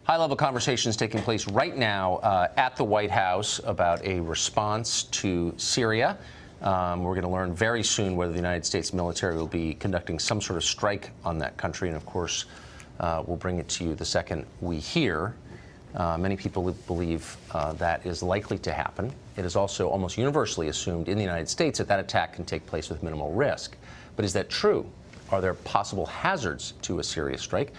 High-level conversations taking place right now at the White House about a response to Syria. We're going to learn very soon whether the United States military will be conducting some sort of strike on that country. And, of course, we'll bring it to you the second we hear. Many people believe that is likely to happen. It is also almost universally assumed in the United States that that attack can take place with minimal risk. But is that true? Are there possible hazards to a serious strike?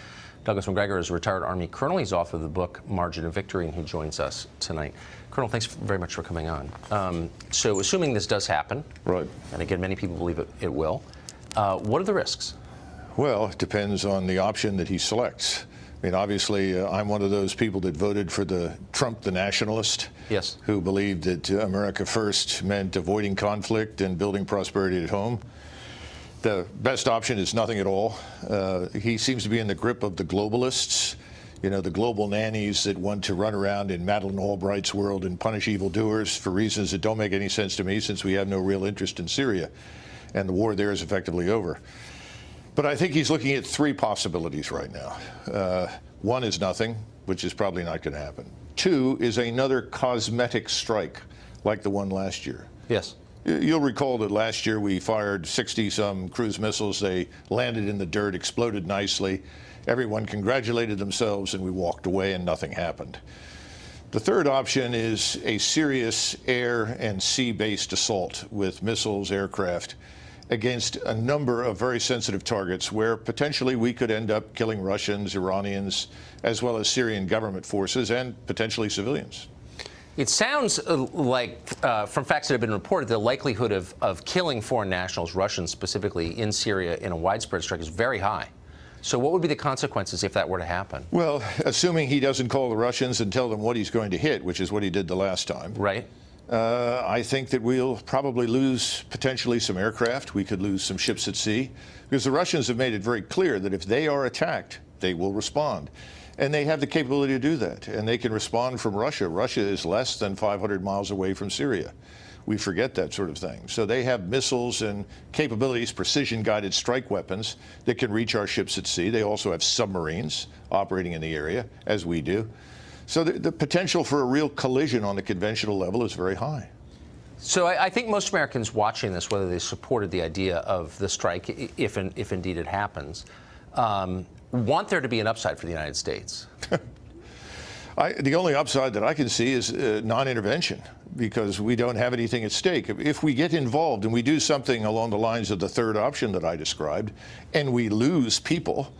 Douglas McGregor is a retired Army colonel. He's author of the book Margin of Victory, and he joins us tonight. Colonel, thanks very much for coming on. So assuming this does happen, right, and again, many people believe it will, what are the risks? Well, it depends on the option that he selects. I mean, obviously, I'm one of those people that voted for Trump, the nationalist, yes, who believed that America first meant avoiding conflict and building prosperity at home. The best option is nothing at all. He seems to be in the grip of the globalists, you know, the global nannies that want to run around in Madeleine Albright's world and punish evildoers for reasons that don't make any sense to me, since we have no real interest in Syria, and the war there is effectively over. But I think he's looking at three possibilities right now. One is nothing, which is probably not going to happen. Two is another cosmetic strike, like the one last year. Yes. You'll recall that last year we fired 60-some cruise missiles. They landed in the dirt, exploded nicely. Everyone congratulated themselves, and we walked away, and nothing happened. The third option is a serious air and sea-based assault with missiles, aircraft, against a number of very sensitive targets where potentially we could end up killing Russians, Iranians, as well as Syrian government forces and potentially civilians. It sounds like, from facts that have been reported, the likelihood of killing foreign nationals, Russians specifically, in Syria in a widespread strike is very high. So what would be the consequences if that were to happen? Well, assuming he doesn't call the Russians and tell them what he's going to hit, which is what he did the last time. Right. I think that we'll probably lose potentially some aircraft. We could lose some ships at sea, because the Russians have made it very clear that if they are attacked, they will respond. And they have the capability to do that, and they can respond from Russia. Russia is less than 500 miles away from Syria. We forget that sort of thing. So they have missiles and capabilities, precision-guided strike weapons that can reach our ships at sea. They also have submarines operating in the area, as we do. So the potential for a real collision on the conventional level is very high. So I think most Americans watching this, whether they supported the idea of the strike, if indeed it happens, want there to be an upside for the United States. The only upside that I can see is non-intervention, because we don't have anything at stake. If we get involved and we do something along the lines of the third option that I described, and we lose people,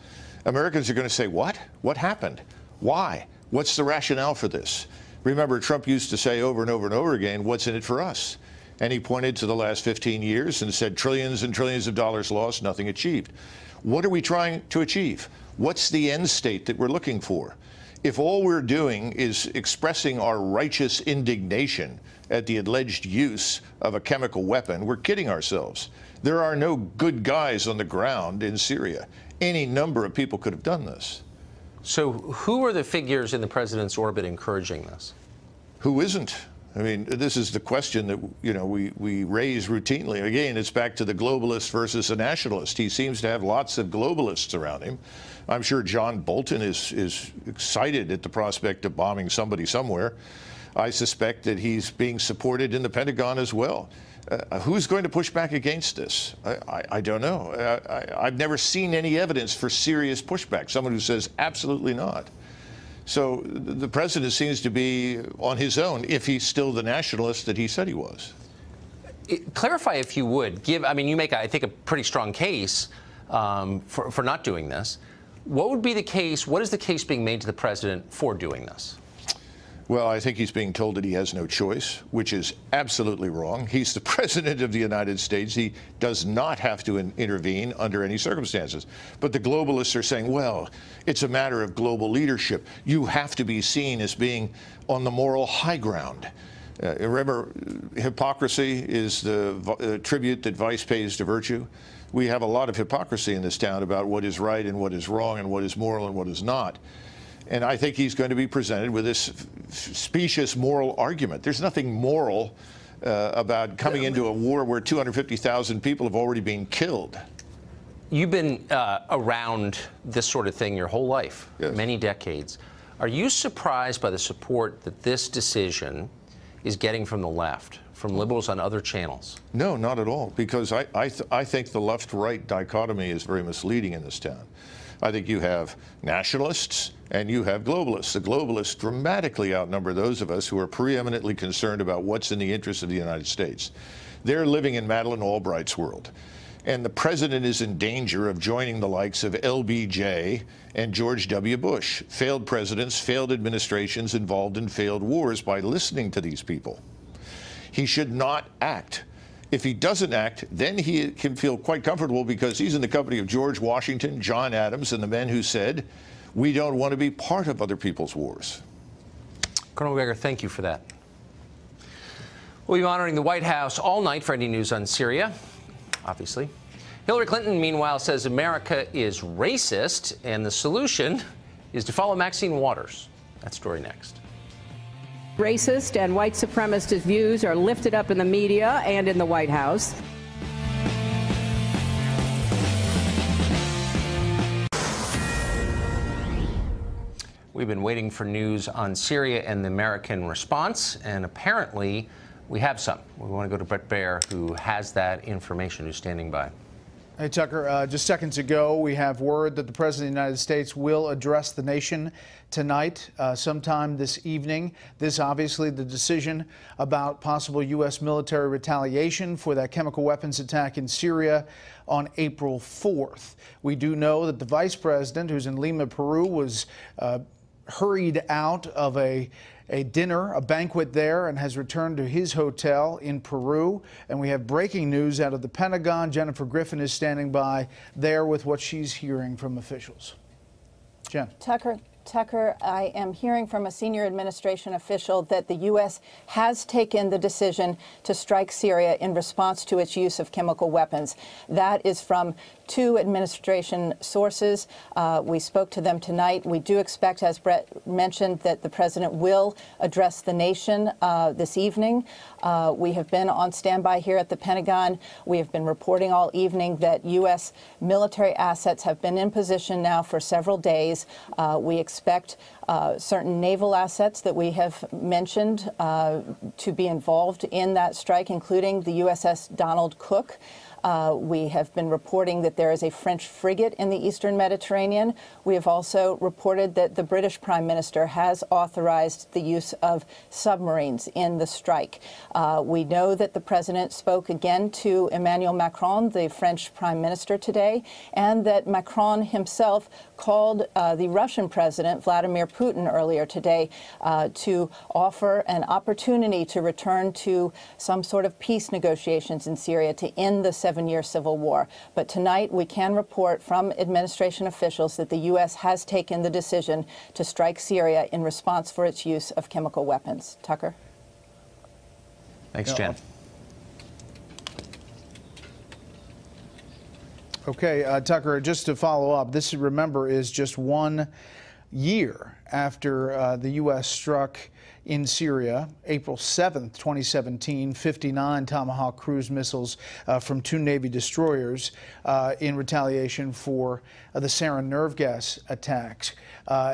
Americans are going to say, what? What happened? Why? What's the rationale for this? Remember, Trump used to say over and over and over again, what's in it for us? And he pointed to the last 15 years and said trillions and trillions of dollars lost, nothing achieved. What are we trying to achieve? What's the end state that we're looking for? If all we're doing is expressing our righteous indignation at the alleged use of a chemical weapon, we're kidding ourselves. There are no good guys on the ground in Syria. Any number of people could have done this. So who are the figures in the president's orbit encouraging this? Who isn't? I mean, this is the question that, you know, we raise routinely. Again, it's back to the globalist versus the nationalist. He seems to have lots of globalists around him. I'm sure John Bolton is excited at the prospect of bombing somebody somewhere. I suspect that he's being supported in the Pentagon as well. Who's going to push back against this? I don't know. I've never seen any evidence for serious pushback, someone who says absolutely not. So the president seems to be on his own, if he's still the nationalist that he said he was. Clarify, if you would. I mean, you make, I think, a pretty strong case for not doing this. What would be the case? What is the case being made to the president for doing this? Well, I think he's being told that he has no choice, which is absolutely wrong. He's the president of the United States. He does not have to intervene under any circumstances. But the globalists are saying, well, it's a matter of global leadership. You have to be seen as being on the moral high ground. Remember, hypocrisy is the tribute that vice pays to virtue. We have a lot of hypocrisy in this town about what is right and what is wrong and what is moral and what is not. And I think he's going to be presented with this specious moral argument. There's nothing moral about coming into a war where 250,000 people have already been killed. You've been around this sort of thing your whole life, yes, many decades. Are you surprised by the support that this decision is getting from the left, from liberals on other channels? No, not at all, because I think the left-right dichotomy is very misleading in this town. I think you have nationalists and you have globalists. The globalists dramatically outnumber those of us who are preeminently concerned about what's in the interest of the United States. They're living in Madeleine Albright's world. And the president is in danger of joining the likes of LBJ and George W. Bush, failed presidents, failed administrations involved in failed wars, by listening to these people. He should not act. If he doesn't act, then he can feel quite comfortable because he's in the company of George Washington, John Adams, and the men who said, we don't want to be part of other people's wars. Colonel Gregor, thank you for that. We'll be monitoring the White House all night for any news on Syria, obviously. Hillary Clinton, meanwhile, says America is racist, and the solution is to follow Maxine Waters. That story next. Racist and white supremacist views are lifted up in the media and in the White House. We've been waiting for news on Syria and the American response, and apparently we have some. We want to go to Brett Baer, who has that information, who's standing by. Hey, Tucker, just seconds ago, we have word that the President of the United States will address the nation tonight, sometime this evening. This, obviously, the decision about possible U.S. military retaliation for that chemical weapons attack in Syria on April 4th. We do know that the Vice President, who's in Lima, Peru, was hurried out of a dinner, a banquet there, and has returned to his hotel in Peru. And we have breaking news out of the Pentagon. Jennifer Griffin is standing by there with what she's hearing from officials. Jen. Tucker, I am hearing from a senior administration official that the U.S. has taken the decision to strike Syria in response to its use of chemical weapons. That is from two administration sources. We spoke to them tonight. We do expect, as Brett mentioned, that the president will address the nation this evening. We have been on standby here at the Pentagon. We have been reporting all evening that U.S. military assets have been in position now for several days. We expect certain naval assets that we have mentioned to be involved in that strike, including the USS Donald Cook. We have been reporting that there is a French frigate in the Eastern Mediterranean. We have also reported that the British Prime Minister has authorized the use of submarines in the strike. We know that the president spoke again to Emmanuel Macron, the French Prime Minister, today, and that Macron himself called the Russian President, Vladimir Putin, earlier today to offer an opportunity to return to some sort of peace negotiations in Syria to end the 7-year civil war. But tonight we can report from administration officials that the U.S. has taken the decision to strike Syria in response for its use of chemical weapons. Tucker? Thanks, Jen. Okay, Tucker, just to follow up, this, remember, is just 1 year after the U.S. struck in Syria, April 7th, 2017, 59 Tomahawk cruise missiles from 2 Navy destroyers in retaliation for the sarin nerve gas attacks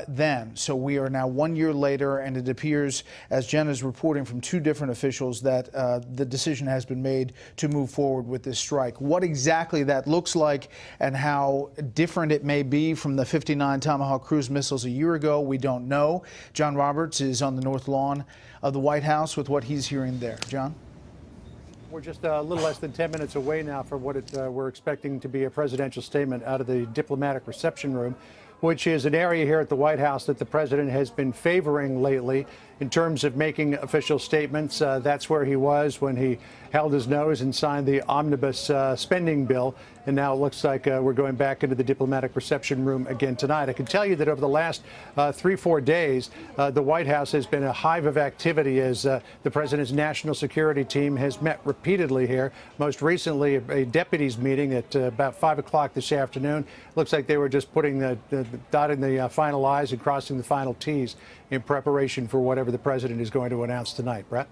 then. So we are now 1 year later, and it appears, as Jen is reporting from 2 different officials, that the decision has been made to move forward with this strike. What exactly that looks like and how different it may be from the 59 Tomahawk cruise missiles a year ago, we don't know. John Roberts is on the north lawn of the White House with what he's hearing there. John? We're just a little less than 10 minutes away now from what we're expecting to be a presidential statement out of the diplomatic reception room, which is an area here at the White House that the president has been favoring lately in terms of making official statements. That's where he was when he held his nose and signed the omnibus spending bill. And now it looks like we're going back into the diplomatic reception room again tonight. I can tell you that over the last 3-4 days, the White House has been a hive of activity as the president's national security team has met repeatedly here. Most recently, a deputies meeting at about 5 o'clock this afternoon. Looks like they were just putting dotting the final I's and crossing the final T's in preparation for whatever the president is going to announce tonight. Brett?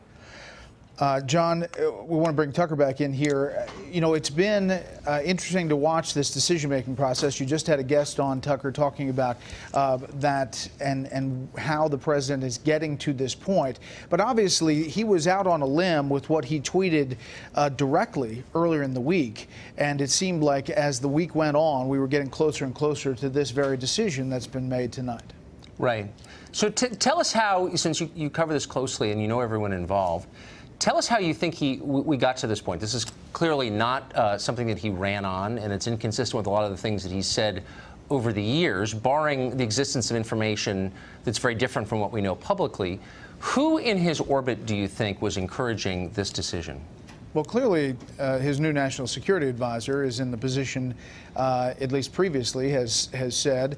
John, we want to bring Tucker back in here. You know, it's been interesting to watch this decision-making process. You just had a guest on, Tucker, talking about that and how the president is getting to this point. But obviously, he was out on a limb with what he tweeted directly earlier in the week. And it seemed like as the week went on, we were getting closer and closer to this very decision that's been made tonight. Right. So tell us how, since you cover this closely and you know everyone involved, tell us how you think we got to this point. This is clearly not something that he ran on, and it's inconsistent with a lot of the things that he said over the years, barring the existence of information that's very different from what we know publicly. Who in his orbit do you think was encouraging this decision? Well, clearly, his new national security advisor is in the position, at least previously, has said.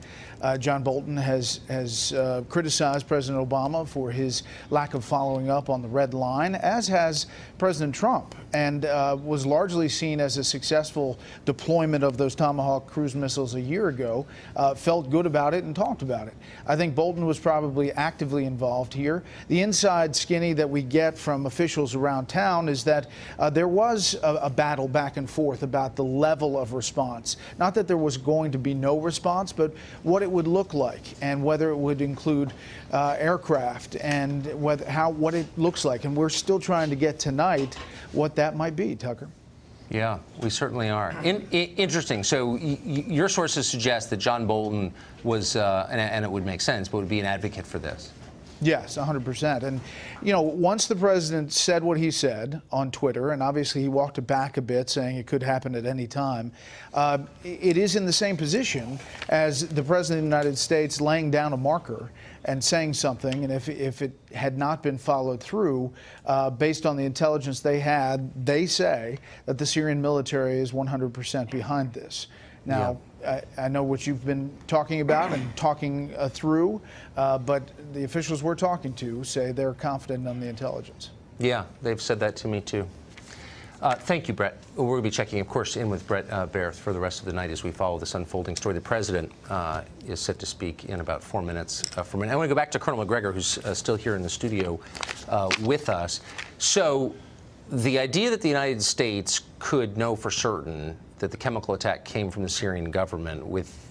John Bolton has criticized President Obama for his lack of following up on the red line, as has President Trump, and was largely seen as a successful deployment of those Tomahawk cruise missiles a year ago, felt good about it and talked about it. I think Bolton was probably actively involved here. The inside skinny that we get from officials around town is that there was a battle back and forth about the level of response. Not that there was going to be no response, but what it would look like and whether it would include aircraft and what it looks like. And we're still trying to get tonight what that might be, Tucker. Yeah, we certainly are. Interesting. So your sources suggest that John Bolton was, and it would make sense, but would be an advocate for this. Yes, 100%. And, you know, once the president said what he said on Twitter, and obviously he walked it back a bit, saying it could happen at any time, it is in the same position as the president of the United States laying down a marker and saying something, and if it had not been followed through, based on the intelligence they had, they say that the Syrian military is 100% behind this. Now, I know what you've been talking about and talking through, but the officials we're talking to say they're confident on the intelligence. Yeah, they've said that to me, too. Thank you, Brett. We're going to be checking, of course, in with Brett Baird for the rest of the night as we follow this unfolding story. The president is set to speak in about 4 minutes from now. I want to go back to Colonel McGregor, who's still here in the studio with us. So the idea that the United States could know for certain that the chemical attack came from the Syrian government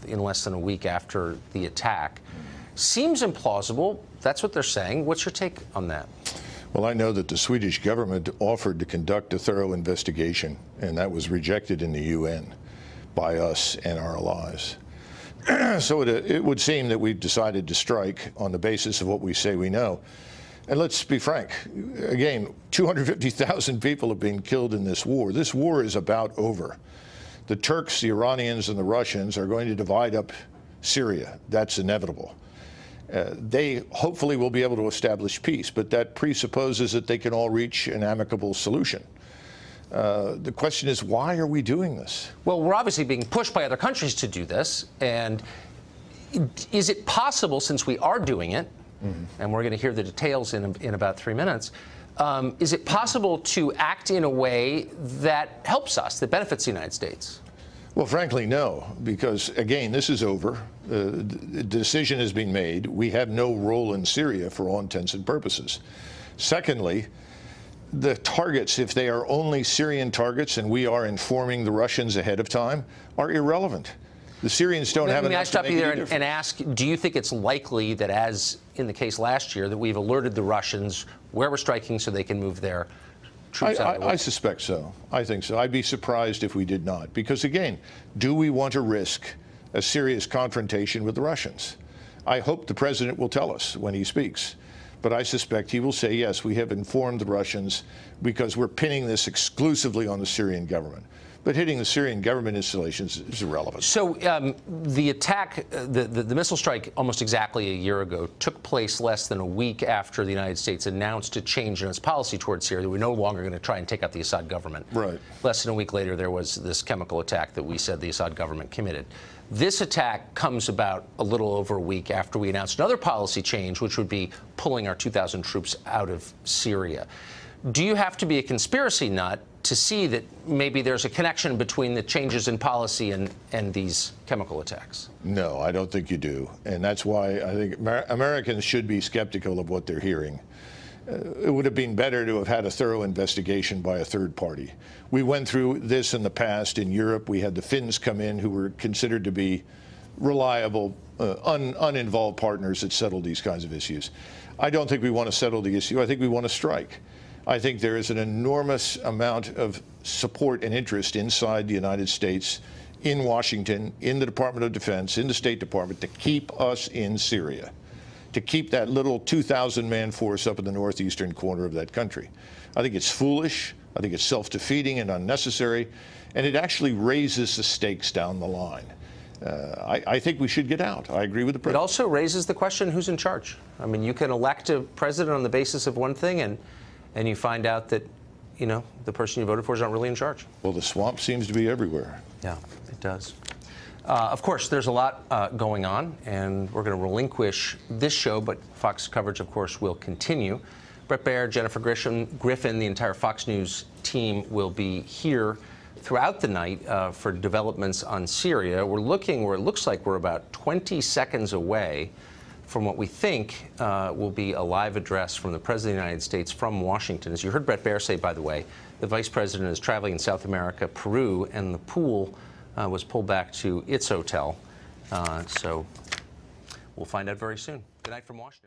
in less than a week after the attack seems implausible. That's what they're saying. What's your take on that? Well, I know that the Swedish government offered to conduct a thorough investigation, and that was rejected in the UN by us and our allies. So it would seem that we've decided to strike on the basis of what we say we know. And let's be frank, again, 250,000 people have been killed in this war. This war is about over. The Turks, the Iranians, and the Russians are going to divide up Syria. That's inevitable. They hopefully will be able to establish peace, but that presupposes that they can all reach an amicable solution. The question is, why are we doing this? Well, we're obviously being pushed by other countries to do this. And is it possible, since we are doing it, and we're going to hear the details in about 3 minutes, is it possible to act in a way that helps us, that benefits the United States? Well, frankly, no, because, again, this is over. The decision has been made. We have no role in Syria for all intents and purposes. Secondly, the targets, if they are only Syrian targets and we are informing the Russians ahead of time, are irrelevant. The Syrians don't have enough. May I stop you there and ask, do you think it's likely that, as in the case last year, that we've alerted the Russians where we're striking so they can move their troops out of the way? I suspect so. I think so. I'd be surprised if we did not. Because, again, do we want to risk a serious confrontation with the Russians? I hope the president will tell us when he speaks. But I suspect he will say, yes, we have informed the Russians because we're pinning this exclusively on the Syrian government. But hitting the Syrian government installations is irrelevant. So the attack, the missile strike almost exactly a year ago, took place less than a week after the United States announced a change in its policy towards Syria, that we're no longer going to try and take out the Assad government. Right. Less than a week later, there was this chemical attack that we said the Assad government committed. This attack comes about a little over a week after we announced another policy change, which would be pulling our 2,000 troops out of Syria. Do you have to be a conspiracy nut to see that maybe there's a connection between the changes in policy and these chemical attacks? No, I don't think you do. And that's why I think Americans should be skeptical of what they're hearing. it would have been better to have had a thorough investigation by a third party. We went through this in the past in Europe. We had the Finns come in who were considered to be reliable, uninvolved partners that settled these kinds of issues. I don't think we want to settle the issue. I think we want to strike. I think there is an enormous amount of support and interest inside the United States, in Washington, in the Department of Defense, in the State Department, to keep us in Syria, to keep that little 2,000-man force up in the northeastern corner of that country. I think it's foolish. I think it's self-defeating and unnecessary, and it actually raises the stakes down the line. I think we should get out. I agree with the president. It also raises the question, who's in charge? I mean, you can elect a president on the basis of one thing, and you find out that, you know, the person you voted for is not really in charge. Well, the swamp seems to be everywhere. Yeah, it does. Of course, there's a lot going on, and we're going to relinquish this show, but Fox coverage, of course, will continue. Bret Baier, Jennifer Griffin, the entire Fox News team will be here throughout the night for developments on Syria. We're looking where it looks like we're about 20 seconds away from what we think will be a live address from the President of the United States from Washington. As you heard Bret Baier say, by the way, the Vice President is traveling in South America, Peru, and the pool was pulled back to its hotel. So we'll find out very soon. Good night from Washington.